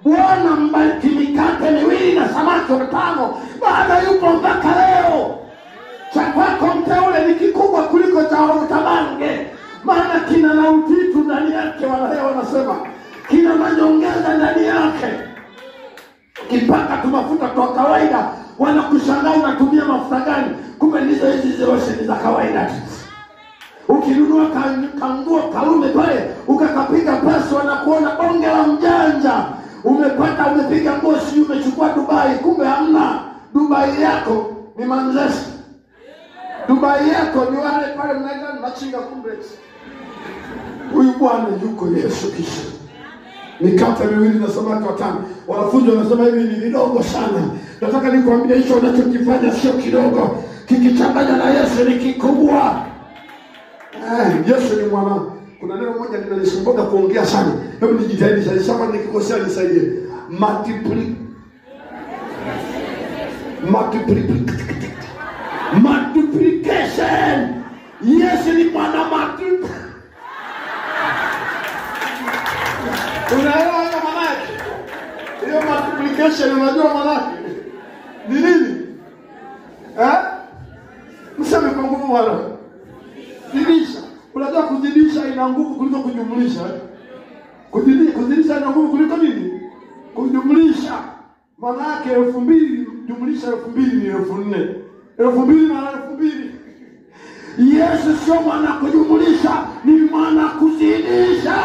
Bwana mbariki mikate miwili na samaki 5, maana yupo mpaka leo. Cha kwako mteule ni kikubwa kuliko cha utabange, maana kina na utitu ndani yake. Wala wanasema kina manyongeza ndani yake. Kipaka tu mafuta kwa kawaida, wanakushangaa unatumia mafuta gani, kumbe ndizo hizi zote za kawaida. Ukinunua kanguo kalume pale ukakapiga pesa, wanakuona bonge la mjanja. Umepiga nguo si umechukua Dubai, kumbe hamna. Dubai yako ni Manzese. Dubai yako ni wale pale mnaenda Machinga complex. Huyu bwana yuko Yesu Kristo. Mikate miwili na samaki 5. Wanafunzi wanasema hivi ni vidogo sana. Nataka nikwambie hicho unachokifanya sio kidogo. Kikichanganya na Yesu ni kikubwa. Yesu ni mwana. Kuna neno moja linalisumbuka kuongea sana. Hebu nijitahidi sasa, kama nikikosea nisaidie. Multiplication. Yesu ni mwana multiplication. Unaelewa maana yake? Hiyo multiplication unajua maana yake ni nini? Mseme kwa nguvu wala. Zidisha. Unajua kuzidisha ina nguvu kuliko kujumlisha. Kuzidisha ina nguvu kuliko nini? Kujumlisha. Maana yake 2000 jumlisha 2000 ni 4000. 2000 mara 2000. Yesu sio mwana kujumlisha, ni mwana kuzidisha.